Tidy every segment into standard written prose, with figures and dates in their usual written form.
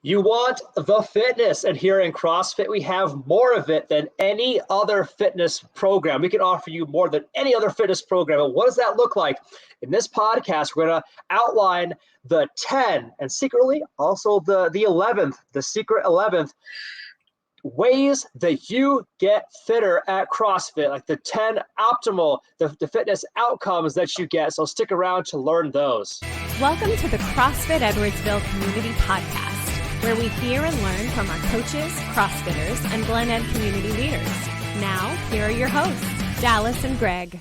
You want the fitness, and here in CrossFit, we have more of it than any other fitness program. We can offer you more than any other fitness program. And what does that look like? In this podcast, we're going to outline the 10 and secretly also the 11th, the secret 11th ways that you get fitter at CrossFit, like the 10 optimal, the fitness outcomes that you get. So stick around to learn those. Welcome to the CrossFit Edwardsville Community Podcast, where we hear and learn from our coaches, CrossFitters, and Glen Ed community leaders. Now, here are your hosts, Dallas and Greg.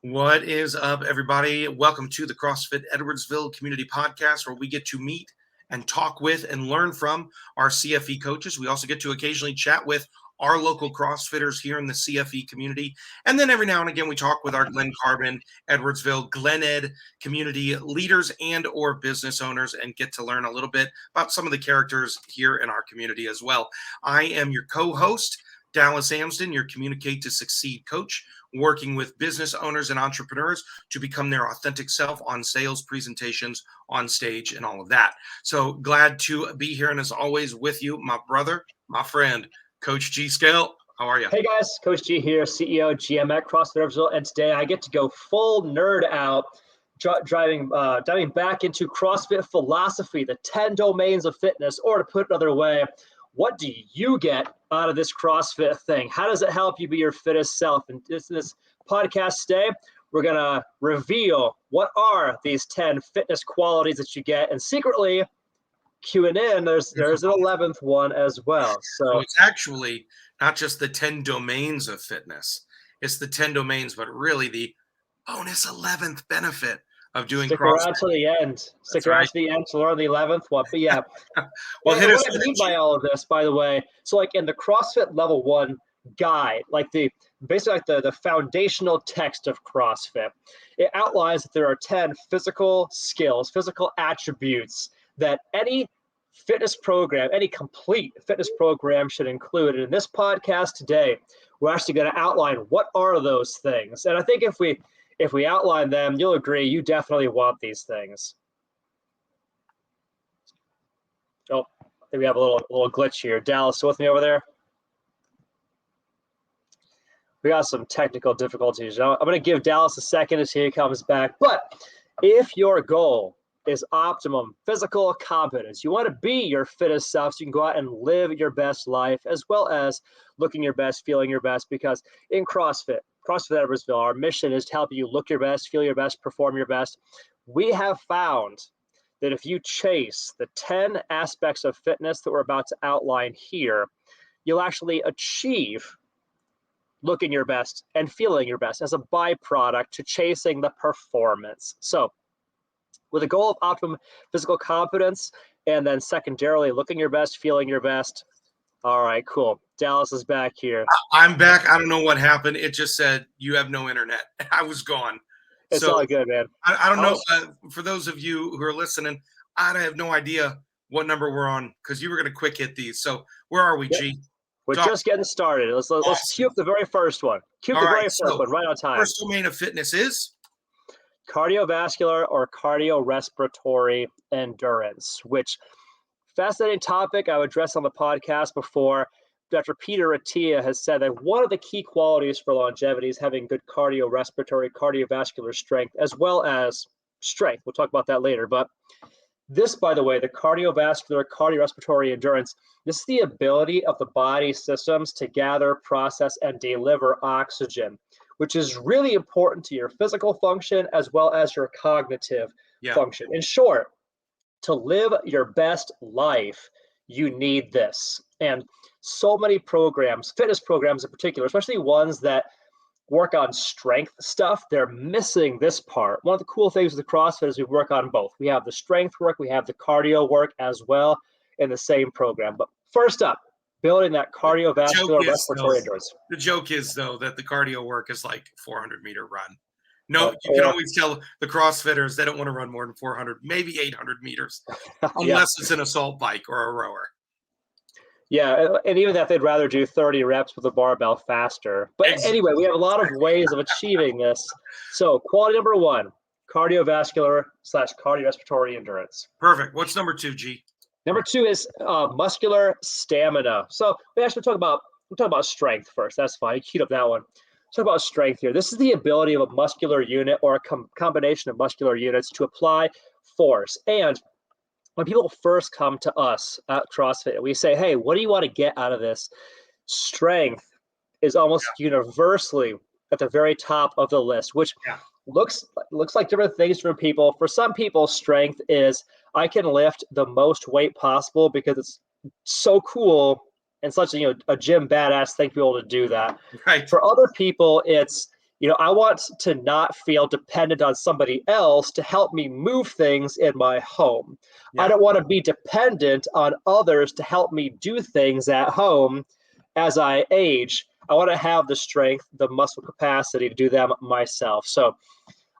What is up, everybody? Welcome to the CrossFit Edwardsville Community Podcast, where we get to meet and talk with and learn from our CFE coaches. We also get to occasionally chat with our local CrossFitters here in the CFE community. And then every now and again, we talk with our Glen Carbon, Edwardsville, Glen Ed community leaders and or business owners and get to learn a little bit about some of the characters here in our community as well. I am your co-host, Dallas Amsden, your Communicate to Succeed coach, working with business owners and entrepreneurs to become their authentic self on sales presentations, on stage, and all of that. So glad to be here. And as always with you, my brother, my friend, Coach G Scale. How are you? Hey guys, Coach G here, CEO, GM at CrossFit Edwardsville, and today I get to go full nerd out, diving back into CrossFit philosophy, the 10 domains of fitness, or to put it another way, what do you get out of this CrossFit thing? How does it help you be your fittest self? And this podcast today, we're going to reveal what are these 10 fitness qualities that you get. And secretly, queuing in, there's an 11th one as well. So it's actually not just the 10 domains of fitness. It's the 10 domains, but really the bonus 11th benefit of doing Stick CrossFit. around to the end. Stick around to the end to learn the 11th one. But yeah. Well, what I mean by all of this, by the way, so like in the CrossFit Level 1 guide, like basically the foundational text of CrossFit, it outlines that there are 10 physical skills, physical attributes that any fitness program, any complete fitness program should include. And in this podcast today, we're actually going to outline what are those things. And I think if we outline them, you'll agree you definitely want these things. Oh, I think we have a little glitch here. Dallas, still with me over there? We got some technical difficulties. I'm going to give Dallas a second as he comes back. But if your goal is optimum physical competence, you want to be your fittest self so you can go out and live your best life as well as looking your best, feeling your best, because in CrossFit Edwardsville, our mission is to help you look your best, feel your best, perform your best. We have found that if you chase the 10 aspects of fitness that we're about to outline here, you'll actually achieve looking your best and feeling your best as a byproduct to chasing the performance. So with a goal of optimum physical competence, and then secondarily, looking your best, feeling your best. All right, cool. Dallas is back here. I'm back. I don't know what happened. It just said you have no internet. I was gone. It's all good, man. I don't know. For those of you who are listening, I have no idea what number we're on because you were going to quick hit these. So where are we, G? We're just getting started. Let's cue up the very first one. Cue up the very first one right on time. First domain of fitness is cardiovascular or cardiorespiratory endurance, which fascinating topic I would address on the podcast before. Dr. Peter Attia has said that one of the key qualities for longevity is having good cardiovascular strength, as well as strength. We'll talk about that later. But this, by the way, the cardiorespiratory endurance, this is the ability of the body systems to gather, process, and deliver oxygen, which is really important to your physical function as well as your cognitive function. In short, to live your best life, you need this. And so many programs, fitness programs in particular, especially ones that work on strength stuff, they're missing this part. One of the cool things with the CrossFit is we work on both. We have the strength work, we have the cardio work as well in the same program. But first up, building that cardiovascular respiratory endurance. The joke is, though, that the cardio work is like 400-meter run. No, you can always tell the CrossFitters they don't want to run more than 400, maybe 800 meters, unless it's an assault bike or a rower. Yeah, and even that they'd rather do 30 reps with a barbell faster. But anyway, we have a lot of ways of achieving this. So quality number one, cardiovascular/cardiorespiratory endurance. Perfect. What's number two, G? Number 2 is muscular stamina. So we actually talk about strength first. That's fine. You queued up that one. Talk about strength here. This is the ability of a muscular unit or a combination of muscular units to apply force. And when people first come to us at CrossFit, we say, hey, what do you want to get out of this? Strength is almost universally at the very top of the list, which looks like different things for people. For some people, strength is I can lift the most weight possible because it's so cool and such a gym badass thing to be able to do that. Right. For other people, it's I want to not feel dependent on somebody else to help me move things in my home. I don't want to be dependent on others to help me do things at home as I age. I want to have the strength, the muscle capacity to do them myself. So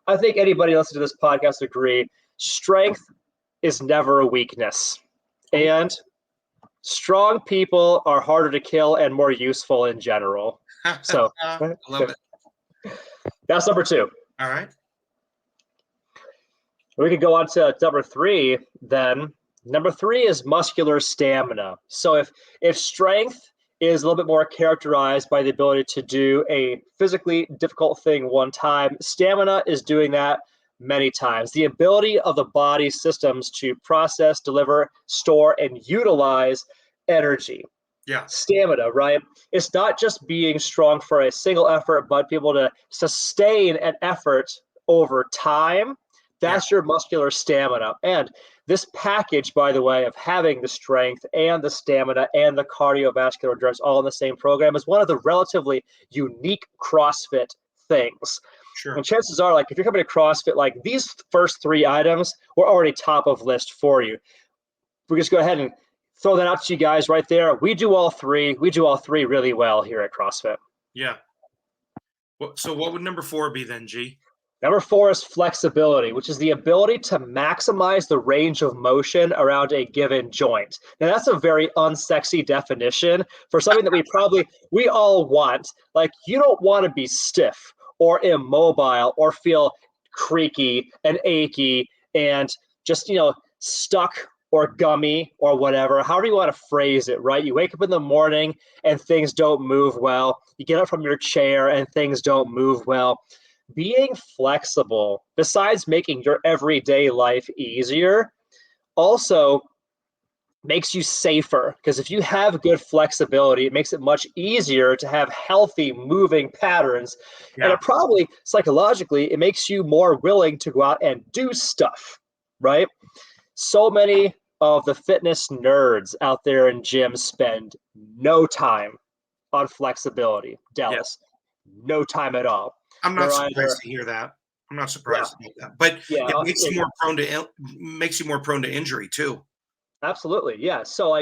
I think anybody listening to this podcast agree, strength is never a weakness. And strong people are harder to kill and more useful in general. So I love it. That's number 2. All right. We could go on to number 3 then. Number 3 is muscular stamina. So if strength is a little bit more characterized by the ability to do a physically difficult thing one time, stamina is doing that many times. The ability of the body systems to process, deliver, store, and utilize energy. Stamina, right? It's not just being strong for a single effort, but be able to sustain an effort over time. That's your muscular stamina. And this package, by the way, of having the strength and the stamina and the cardiovascular endurance all in the same program is one of the relatively unique CrossFit things. Sure. And chances are, like, if you're coming to CrossFit, like, these first 3 items were already top of list for you. We just go ahead and throw that out to you guys right there. We do all 3. We do all 3 really well here at CrossFit. Yeah. So what would number 4 be then, G? Number 4 is flexibility, which is the ability to maximize the range of motion around a given joint. Now, that's a very unsexy definition for something that we all want. Like, you don't want to be stiff or immobile or feel creaky and achy and just, stuck or gummy or whatever, however you want to phrase it, right? You wake up in the morning and things don't move well. You get up from your chair and things don't move well. Being flexible, besides making your everyday life easier, also makes you safer, because if you have good flexibility, it makes it much easier to have healthy moving patterns. And it probably psychologically, it makes you more willing to go out and do stuff, right? So many of the fitness nerds out there in gyms spend no time on flexibility. Dallas, no time at all. I'm not surprised to hear that. I'm not surprised to hear that. But it makes you more prone to injury too. Absolutely. Yeah. So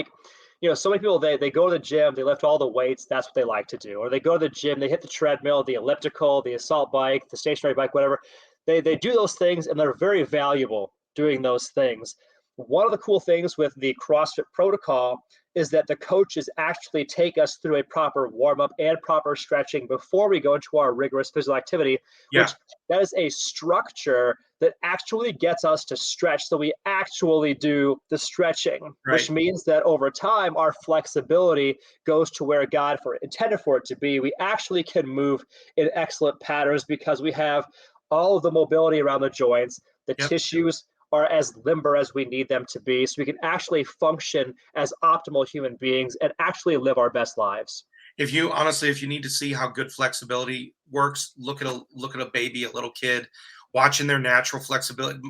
so many people, they go to the gym, they lift all the weights, that's what they like to do. Or they go to the gym, they hit the treadmill, the elliptical, the assault bike, the stationary bike, whatever. They do those things and they're very valuable doing those things. One of the cool things with the CrossFit protocol is that the coaches actually take us through a proper warm-up and proper stretching before we go into our rigorous physical activity, which that is a structure that actually gets us to stretch. So we actually do the stretching, which means that over time, our flexibility goes to where God intended for it to be. We actually can move in excellent patterns because we have all of the mobility around the joints, the tissues are as limber as we need them to be, so we can actually function as optimal human beings and actually live our best lives. If you need to see how good flexibility works, look at a baby, a little kid, watching their natural flexibility.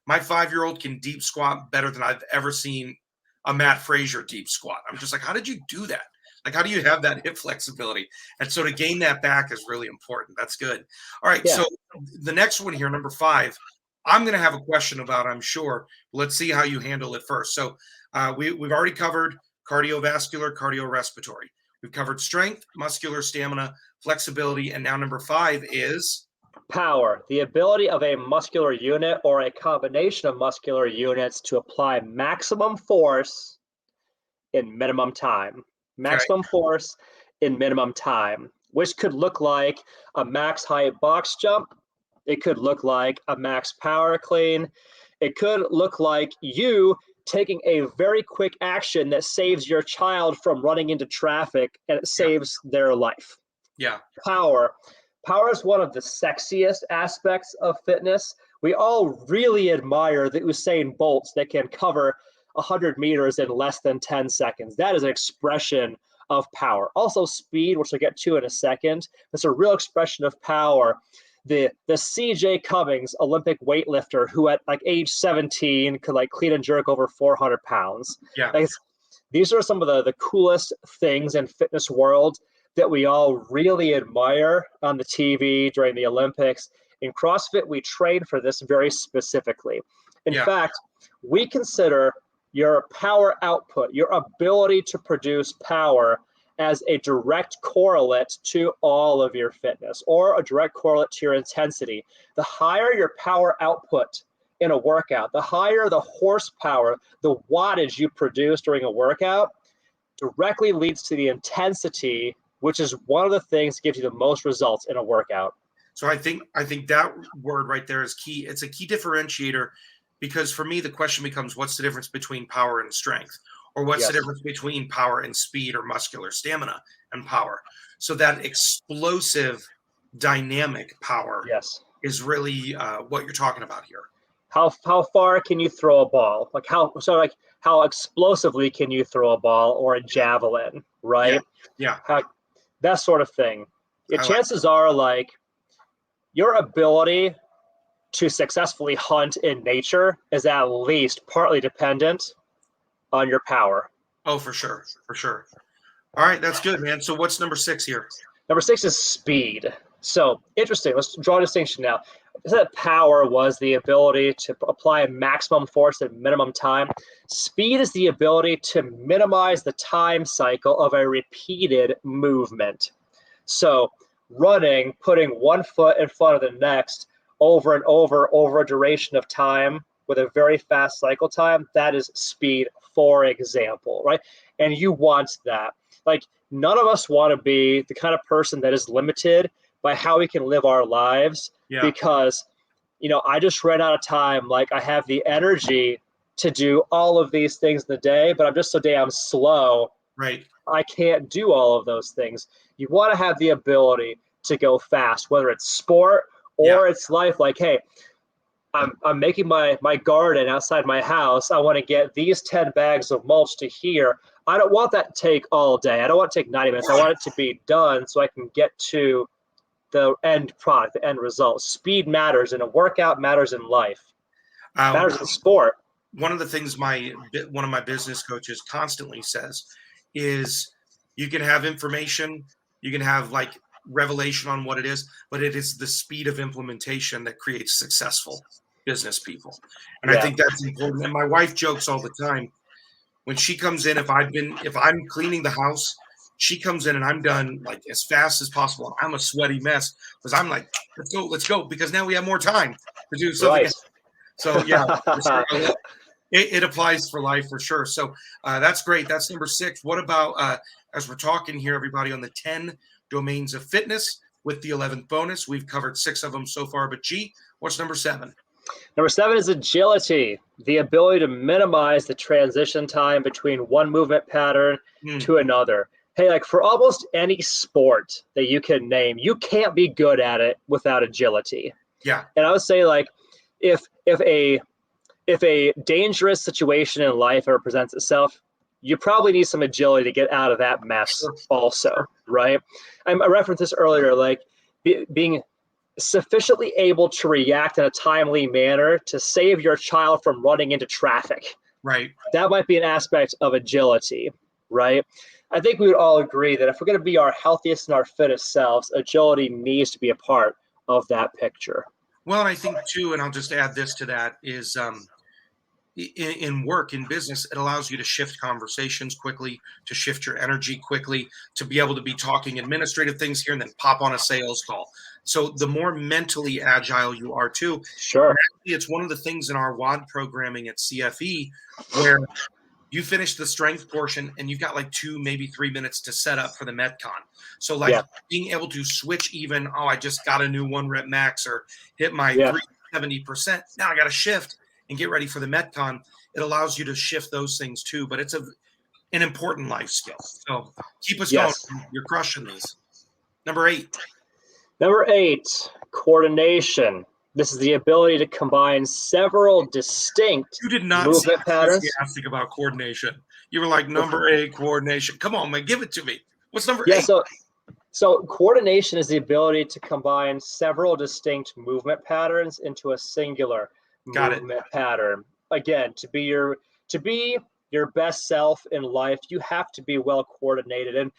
My 5-year-old can deep squat better than I've ever seen a Matt Frazier deep squat. I'm just like, how did you do that? Like, how do you have that hip flexibility? And so to gain that back is really important. That's good. All right. So the next one here, number 5, I'm going to have a question about, I'm sure. Let's see how you handle it first. So we've already covered cardiovascular, cardiorespiratory. We've covered strength, muscular stamina, flexibility, and now number 5 is power, the ability of a muscular unit or a combination of muscular units to apply maximum force in minimum time. Maximum force in minimum time, which could look like a max height box jump. It could look like a max power clean. It could look like you taking a very quick action that saves your child from running into traffic, and it saves their life. Yeah. Power is one of the sexiest aspects of fitness. We all really admire the Usain Bolts that can cover 100 meters in less than 10 seconds. That is an expression of power. Also speed, which I'll get to in a second. That's a real expression of power. The CJ Cummings Olympic weightlifter who at like age 17 could like clean and jerk over 400 pounds. Yeah. Like these are some of the coolest things in fitness world that we all really admire on the TV during the Olympics. In CrossFit, we train for this very specifically. In fact, we consider your power output, your ability to produce power, as a direct correlate to all of your fitness, or a direct correlate to your intensity. The higher your power output in a workout, the higher the horsepower, the wattage you produce during a workout, directly leads to the intensity, which is one of the things that gives you the most results in a workout. So I think that word right there is key. It's a key differentiator, because for me, the question becomes, what's the difference between power and strength? Or what's the difference between power and speed, or muscular stamina and power? So that explosive dynamic power is really what you're talking about here. How far can you throw a ball? Like how explosively can you throw a ball or a javelin, right? Yeah. That sort of thing. Chances are like your ability to successfully hunt in nature is at least partly dependent on your power. Oh, for sure. For sure. All right. That's good, man. So what's number 6 here? Number 6 is speed. So interesting. Let's draw a distinction now. I said power was the ability to apply maximum force at minimum time. Speed is the ability to minimize the time cycle of a repeated movement. So running, putting one foot in front of the next over and over a duration of time with a very fast cycle time, that is speed, for example, right? And you want that. Like, none of us want to be the kind of person that is limited by how we can live our lives because, I just ran out of time. Like, I have the energy to do all of these things in the day, but I'm just so damn slow. Right. I can't do all of those things. You want to have the ability to go fast, whether it's sport or it's life. Like, hey, I'm making my garden outside my house. I want to get these 10 bags of mulch to here. I don't want that to take all day. I don't want to take 90 minutes. I want it to be done so I can get to the end product, the end result. Speed matters in a workout, matters in life, matters in sport. One of the things one of my business coaches constantly says is you can have information, you can have like revelation on what it is, but it is the speed of implementation that creates successful business people. And I think that's important. And my wife jokes all the time when she comes in, if I'm cleaning the house, she comes in and I'm done like as fast as possible. I'm a sweaty mess because I'm like, let's go, because now we have more time to do something. Right. So it applies for life for sure. So that's great. That's number 6. What about as we're talking here, everybody, on the 10 domains of fitness with the 11th bonus? We've covered 6 of them so far, but what's number 7? Number 7 is agility, the ability to minimize the transition time between one movement pattern to another. Hey, like for almost any sport that you can name, you can't be good at it without agility. Yeah. And I would say like if a dangerous situation in life ever presents itself, you probably need some agility to get out of that mess also, right? I referenced this earlier, like being sufficiently able to react in a timely manner to save your child from running into traffic. Right. That might be an aspect of agility, right? I think we would all agree that if we're going to be our healthiest and our fittest selves, agility needs to be a part of that picture. Well, and I think too, and I'll just add this to that, is in work, in business, it allows you to shift conversations quickly, to shift your energy quickly, to be able to be talking administrative things here and then pop on a sales call. So the more mentally agile you are too. Sure. Actually, it's one of the things in our WOD programming at CFE where you finish the strength portion and you've got like 2, maybe 3 minutes to set up for the Metcon. So like being able to switch even, I just got a new 1 rep max or hit my 370%. Now I got to shift and get ready for the Metcon it allows you to shift those things too. But it's an important life skill. So keep us Yes. going. You're crushing these. Number 8. Number 8, coordination. This is the ability to combine several distinct You did not seem movement patterns. enthusiastic about coordination. You were like, number 8, coordination. Come on, man, give it to me. What's number 8? So coordination is the ability to combine several distinct movement patterns into a singular movement pattern. Again, to be your best self in life, you have to be well coordinated. And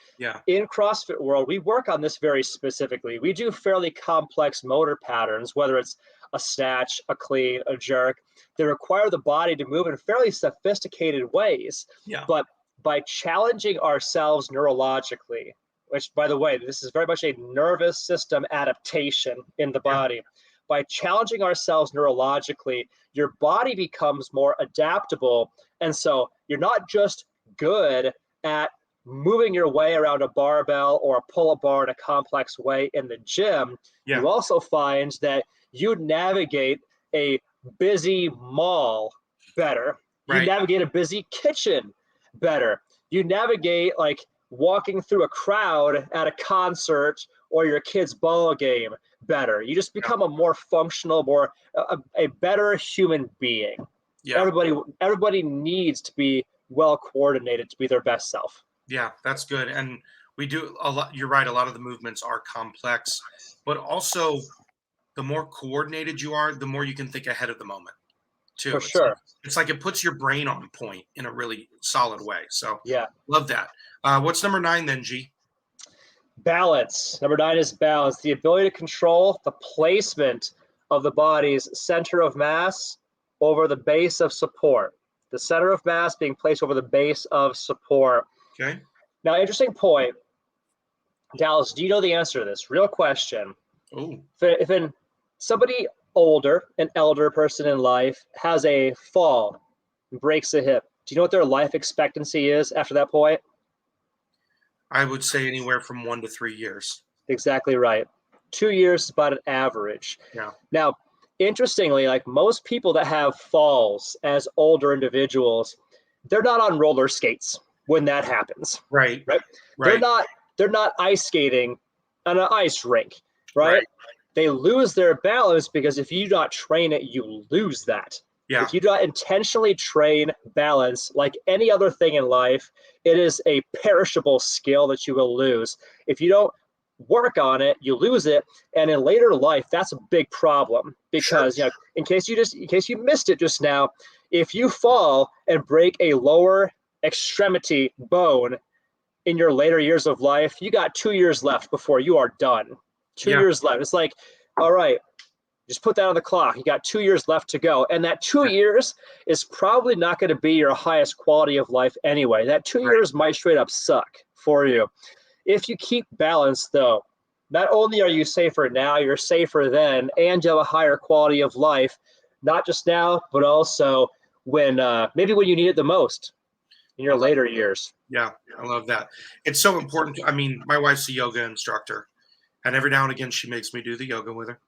in CrossFit world, we work on this very specifically. We do fairly complex motor patterns, whether it's a snatch, a clean, a jerk. They require the body to move in fairly sophisticated ways. Yeah. But by challenging ourselves neurologically, which, by the way, this is very much a nervous system adaptation in the body. By challenging ourselves neurologically, your body becomes more adaptable. And so you're not just good at moving your way around a barbell or a pull-up bar in a complex way in the gym. You also find that you navigate a busy mall better. You navigate a busy kitchen better. You navigate like walking through a crowd at a concert or your kid's ball game better. You just become a more functional, a better human being. Everybody needs to be well coordinated to be their best self. Yeah, that's good. And we do a lot. You're right. A lot of the movements are complex, but also the more coordinated you are, the more you can think ahead of the moment too. For sure. It's like it puts your brain on point in a really solid way. So love that. What's number 9 then, G? Balance. Number 9 is balance. The ability to control the placement of the body's center of mass over the base of support. The center of mass being placed over the base of support. Okay. Now, interesting point. Dallas, do you know the answer to this? Real question. Oh. If somebody older, an elder person in life, has a fall and breaks a hip, do you know what their life expectancy is after that point? I would say anywhere from 1 to 3 years. Exactly right. 2 years is about an average. Yeah. Now, interestingly, like most people that have falls as older individuals, they're not on roller skates when that happens. Right. They're not ice skating on an ice rink, right? They lose their balance because if you do not train it, you lose that. Yeah. If you do not intentionally train balance, like any other thing in life, it is a perishable skill that you will lose. If you don't work on it, you lose it. And in later life, that's a big problem because, in case you missed it just now, if you fall and break a lower extremity bone in your later years of life, you got 2 years left before you are done. 2 years left. It's like, all right, just put that on the clock. You got 2 years left to go. And that 2 years is probably not going to be your highest quality of life anyway. That 2 years might straight up suck for you. If you keep balance, though, not only are you safer now, you're safer then, and you have a higher quality of life, not just now, but also when maybe when you need it the most in your later years. Yeah, I love that. It's so important. I mean, my wife's a yoga instructor, and every now and again she makes me do the yoga with her.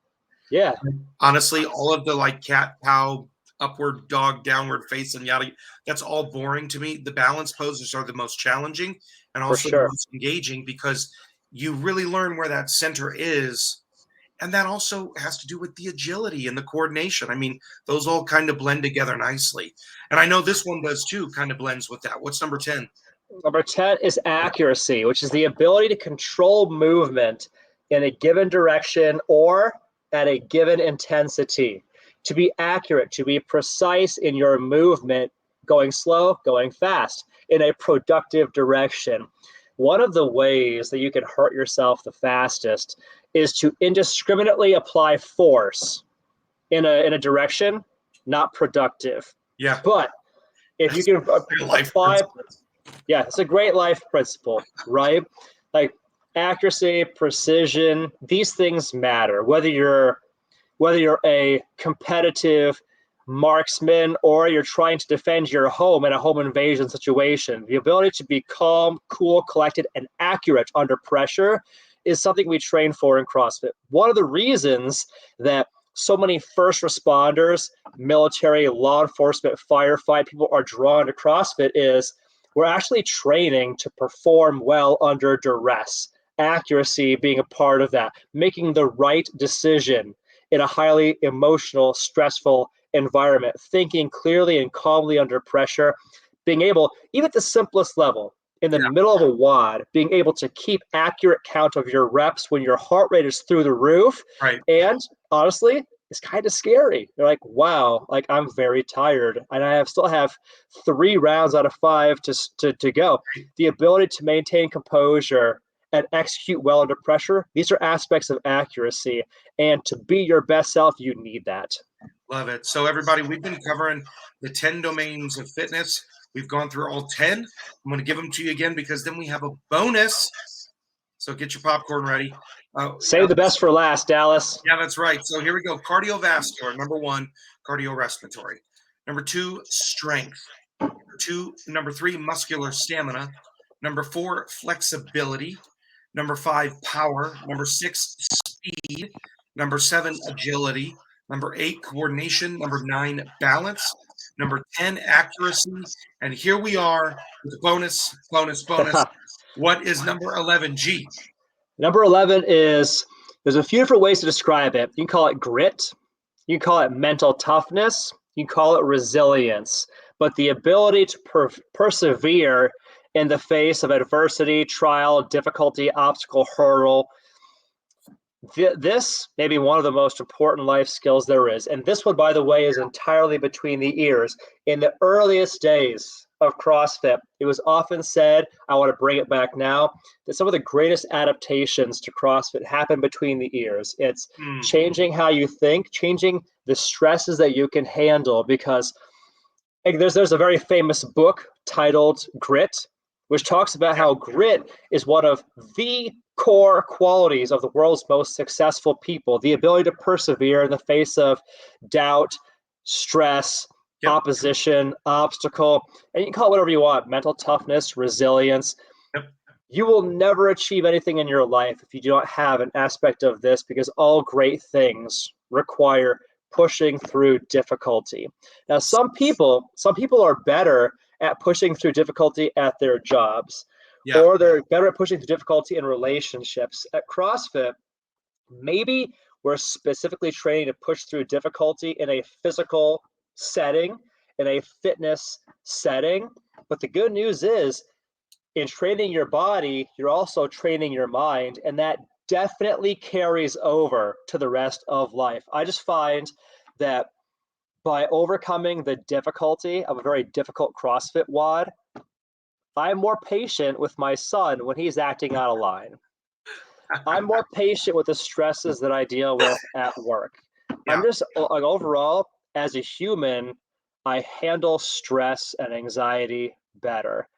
Yeah. Honestly, all of the like cat, cow, upward dog, downward face, and yada, that's all boring to me. The balance poses are the most challenging and also the most engaging because you really learn where that center is. And that also has to do with the agility and the coordination. I mean, those all kind of blend together nicely. And I know this one does too, kind of blends with that. What's number 10? Number 10 is accuracy, which is the ability to control movement in a given direction or at a given intensity. To be accurate, to be precise in your movement, going slow, going fast, in a productive direction. One of the ways that you can hurt yourself the fastest is to indiscriminately apply force in a direction not productive. Yeah. But if you can apply, it's a great life principle, right? Like accuracy, precision, these things matter. Whether you're a competitive marksman or you're trying to defend your home in a home invasion situation, the ability to be calm, cool, collected, and accurate under pressure is something we train for in CrossFit. One of the reasons that so many first responders, military, law enforcement, firefight, people are drawn to CrossFit is we're actually training to perform well under duress, accuracy being a part of that, making the right decision in a highly emotional, stressful environment, thinking clearly and calmly under pressure, being able, even at the simplest level, in the middle of a WOD, being able to keep accurate count of your reps when your heart rate is through the roof. Right. And honestly, it's kind of scary. You're like, wow, like I'm very tired, and I still have 3 rounds out of 5 to go. The ability to maintain composure and execute well under pressure, these are aspects of accuracy. And to be your best self, you need that. Love it. So everybody, we've been covering the 10 domains of fitness. We've gone through all 10. I'm going to give them to you again because then we have a bonus. So get your popcorn ready. Save the best for last, Dallas. Yeah, that's right. So here we go. Cardiovascular, number 1, cardiorespiratory. Number 2, strength. Number 3, muscular stamina. Number 4, flexibility. Number 5, power. Number 6, speed. Number 7, agility. Number 8, coordination. Number 9, balance. Number 10, accuracy. And here we are with the bonus. What is number 11, G? Number 11 is, there's a few different ways to describe it. You can call it grit. You can call it mental toughness. You can call it resilience. But the ability to persevere in the face of adversity, trial, difficulty, obstacle, hurdle. This may be one of the most important life skills there is. And this one, by the way, is entirely between the ears. In the earliest days of CrossFit, it was often said, I want to bring it back now, that some of the greatest adaptations to CrossFit happen between the ears. It's changing how you think, changing the stresses that you can handle, because there's a very famous book titled Grit, which talks about how grit is one of the core qualities of the world's most successful people, the ability to persevere in the face of doubt, stress, opposition, obstacle, and you can call it whatever you want, mental toughness, resilience. You will never achieve anything in your life if you do not have an aspect of this, because all great things require pushing through difficulty. Now, some people are better at pushing through difficulty at their jobs, or they're better at pushing through difficulty in relationships. At CrossFit, maybe we're specifically training to push through difficulty in a physical setting, in a fitness setting. But the good news is, in training your body, you're also training your mind, and that definitely carries over to the rest of life. I just find that by overcoming the difficulty of a very difficult CrossFit WOD, I'm more patient with my son when he's acting out of line. I'm more patient with the stresses that I deal with at work. I'm just, like, overall, as a human, I handle stress and anxiety better.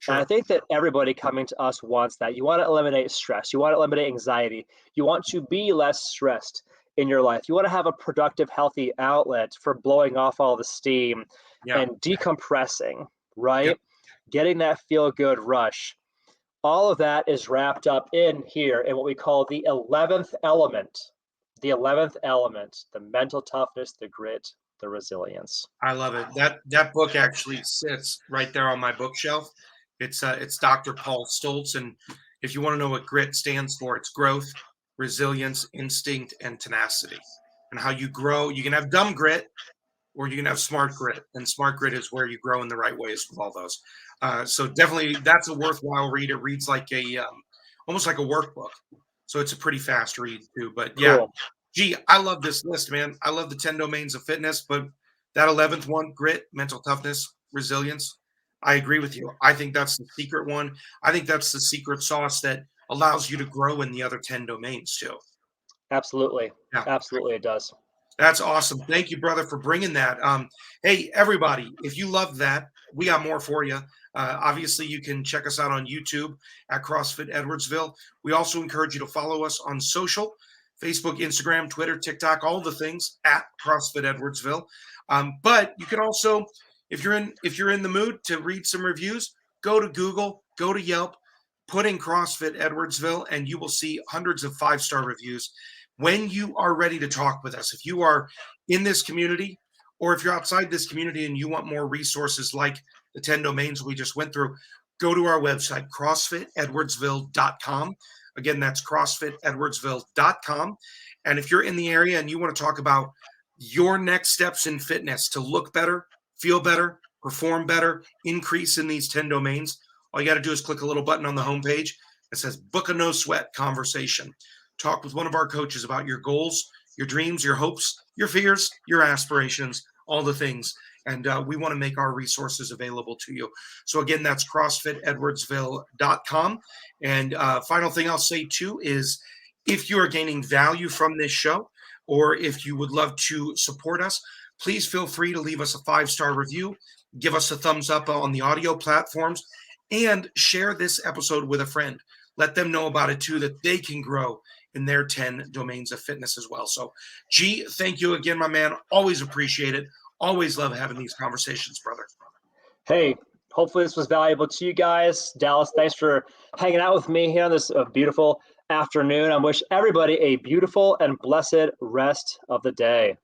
And I think that everybody coming to us wants that. You want to eliminate stress. You want to eliminate anxiety. You want to be less stressed in your life. You want to have a productive, healthy outlet for blowing off all the steam and decompressing, right? Getting that feel-good rush. All of that is wrapped up in here in what we call the 11th element. The 11th element, the mental toughness, the grit, the resilience. I love it. That book actually sits right there on my bookshelf. It's Dr. Paul Stoltz, and if you want to know what grit stands for, it's growth, resilience, instinct, and tenacity. And how you grow, you can have dumb grit, or you can have smart grit, and smart grit is where you grow in the right ways with all those. So definitely, that's a worthwhile read. It reads like almost like a workbook. So it's a pretty fast read too. But Cool. Gee, I love this list, man. I love the 10 domains of fitness, but that 11th one, grit, mental toughness, resilience, I agree with you. I think that's the secret one. I think that's the secret sauce that allows you to grow in the other 10 domains too. Absolutely. Yeah. Absolutely, it does. That's awesome. Thank you, brother, for bringing that. Hey, everybody, if you love that, we got more for you. Obviously, you can check us out on YouTube at CrossFit Edwardsville. We also encourage you to follow us on social, Facebook, Instagram, Twitter, TikTok, all the things at CrossFit Edwardsville. But you can also, if you're in the mood to read some reviews, go to Google, go to Yelp, put in CrossFit Edwardsville, and you will see hundreds of 5-star reviews. when you are ready to talk with us, if you are in this community or if you're outside this community and you want more resources like the 10 domains we just went through, go to our website, CrossFitEdwardsville.com. Again, that's CrossFitEdwardsville.com. And if you're in the area and you want to talk about your next steps in fitness to look better, feel better, perform better, increase in these 10 domains, all you got to do is click a little button on the homepage that says book a no sweat conversation. Talk with one of our coaches about your goals, your dreams, your hopes, your fears, your aspirations, all the things. And we want to make our resources available to you. So again, that's CrossFitEdwardsville.com. And final thing I'll say too is if you are gaining value from this show, or if you would love to support us, please feel free to leave us a 5-star review, give us a thumbs up on the audio platforms, and share this episode with a friend. Let them know about it too, that they can grow in their 10 domains of fitness as well. So, G, thank you again, my man. Always appreciate it. Always love having these conversations, brother. Hey, hopefully this was valuable to you guys. Dallas, thanks for hanging out with me here on this beautiful afternoon. I wish everybody a beautiful and blessed rest of the day.